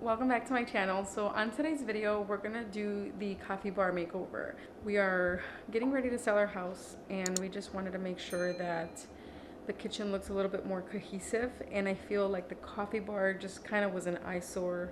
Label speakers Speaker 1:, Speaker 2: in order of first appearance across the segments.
Speaker 1: Welcome back to my channel. So on today's video, we're gonna do the coffee bar makeover. We are getting ready to sell our house and we just wanted to make sure that the kitchen looks a little bit more cohesive, and I feel like the coffee bar just kind of was an eyesore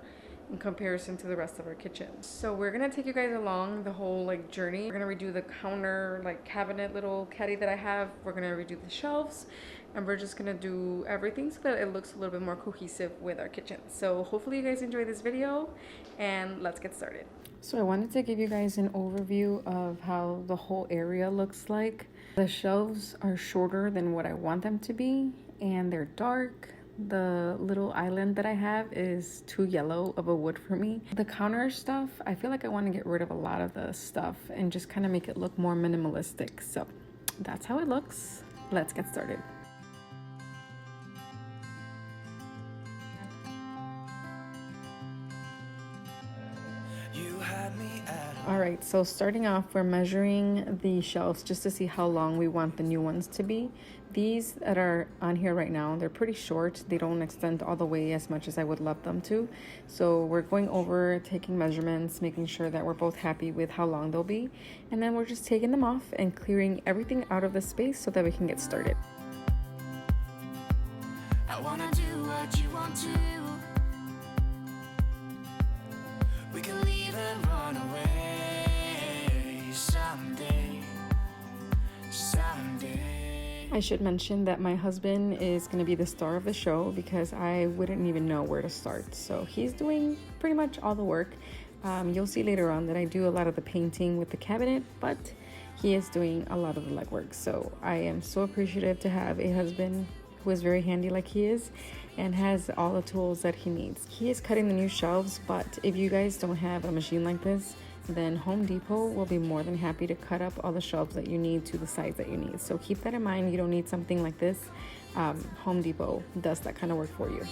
Speaker 1: in comparison to the rest of our kitchen. So we're gonna take you guys along the whole journey. We're gonna redo the counter cabinet little caddy that I have. We're gonna redo the shelves, and we're just gonna do everything so that it looks a little bit more cohesive with our kitchen. So hopefully you guys enjoy this video, and let's get started. So I wanted to give you guys an overview of how the whole area looks like. The shelves are shorter than what I want them to be, and they're dark. The little island that I have is too yellow of a wood for me. The counter stuff, I feel like I want to get rid of a lot of the stuff and just kind of make it look more minimalistic. So that's how it looks. Let's get started. Alright, so starting off, we're measuring the shelves just to see how long we want the new ones to be. These that are on here right now, they're pretty short. They don't extend all the way as much as I would love them to. So we're going over, taking measurements, making sure that we're both happy with how long they'll be. And then we're just taking them off and clearing everything out of the space so that we can get started. I wanna do what you want to. We can leave and run away. I should mention that my husband is going to be the star of the show because I wouldn't even know where to start. So he's doing pretty much all the work. You'll see later on that I do a lot of the painting with the cabinet, but he is doing a lot of the legwork. So I am so appreciative to have a husband who is very handy like he is and has all the tools that he needs. He is cutting the new shelves, but if you guys don't have a machine like this, then Home Depot will be more than happy to cut up all the shelves that you need to the size that you need. So keep that in mind. You don't need something like this. Home Depot does that kind of work for you.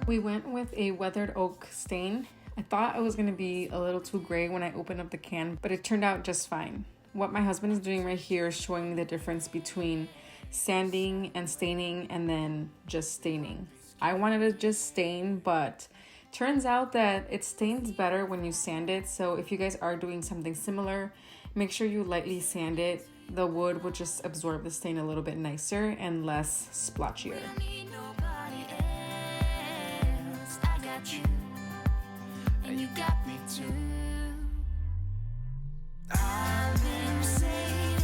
Speaker 1: We went with a weathered oak stain. I thought it was going to be a little too gray when I opened up the can, but it turned out just fine. What my husband is doing right here is showing me the difference between sanding and staining and then just staining. I wanted to just stain, but turns out that it stains better when you sand it. So if you guys are doing something similar, make sure you lightly sand it. The wood will just absorb the stain a little bit nicer and less splotchier. And you got me too. I've been saving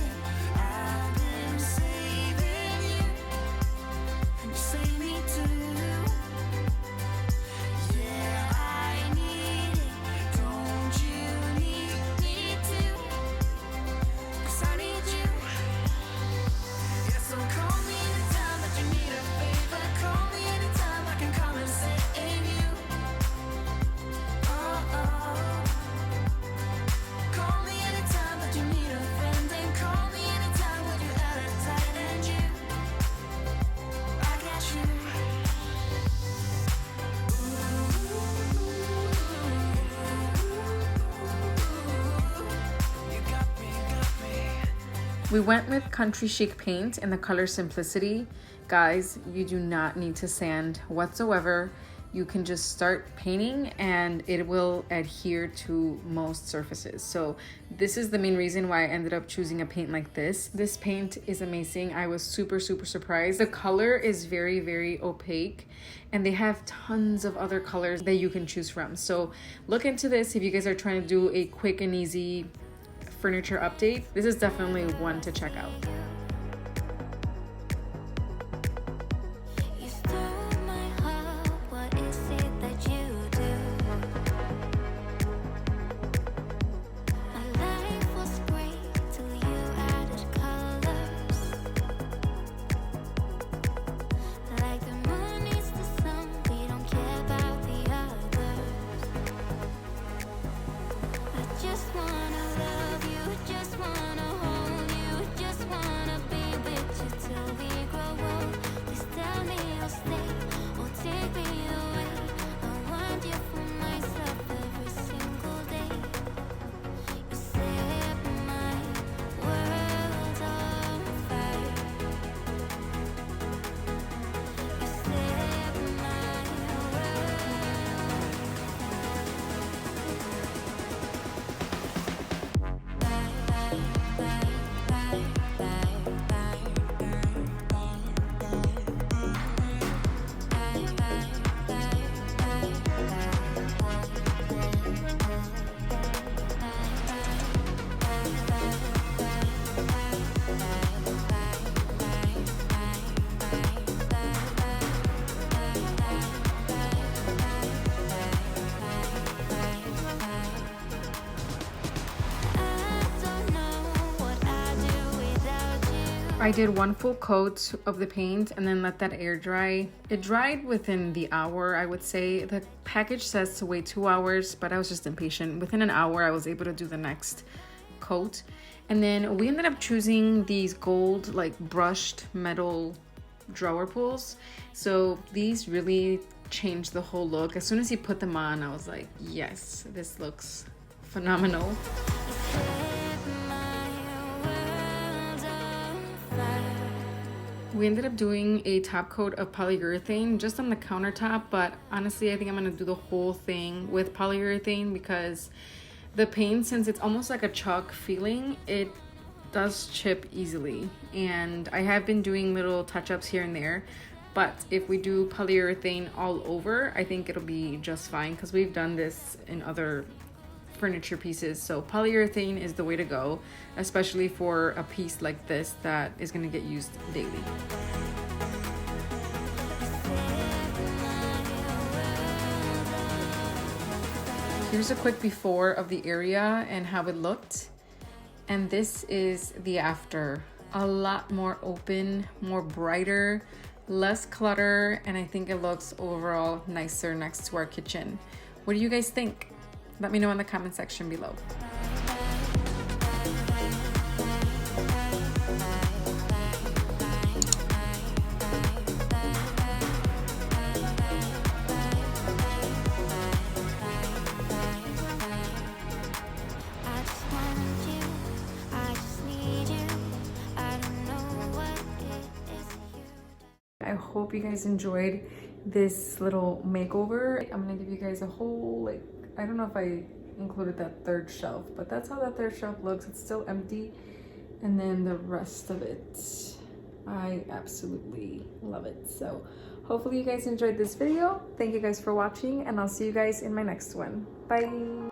Speaker 1: you. You save me too. Yeah, I need it. Don't you need me too? 'Cause I need you. Yeah, so call me anytime that you need a favor. Call me anytime I can come and save you. We went with Country Chic paint in the color Simplicity. Guys, you do not need to sand whatsoever. You can just start painting and it will adhere to most surfaces. So this is the main reason why I ended up choosing a paint like this. This paint is amazing. I was super surprised. The color is very opaque, and they have tons of other colors that you can choose from. So look into this if you guys are trying to do a quick and easy furniture update. This is definitely one to check out.
Speaker 2: Just wanna love you, just wanna hold you, just wanna
Speaker 1: I did one full coat of the paint and then let that air dry. It dried within the hour, I would say. The package says to wait 2 hours, but I was just impatient. Within an hour, I was able to do the next coat. And then we ended up choosing these gold, like brushed metal drawer pulls. So these really changed the whole look. As soon as you put them on, I was like, yes, this looks phenomenal. We ended up doing a top coat of polyurethane just on the countertop, but honestly, I think I'm gonna do the whole thing with polyurethane because the paint, since it's almost like a chalk feeling, it does chip easily. And I have been doing little touch-ups here and there, but if we do polyurethane all over, I think it'll be just fine because we've done this in other furniture pieces. So polyurethane is the way to go, especially for a piece like this that is going to get used daily. Here's a quick before of the area and how it looked, and this is the after. A lot more open, more brighter, less clutter, and I think it looks overall nicer next to our kitchen. What do you guys think? Let me know in the comment section below. I hope you guys enjoyed this little makeover. I'm gonna give you guys a whole, like, I don't know if I included that third shelf, but that's how that third shelf looks. It's still empty. And then the rest of it, I absolutely love it. So hopefully you guys enjoyed this video. Thank you guys for watching, and I'll see you guys in my next one. Bye.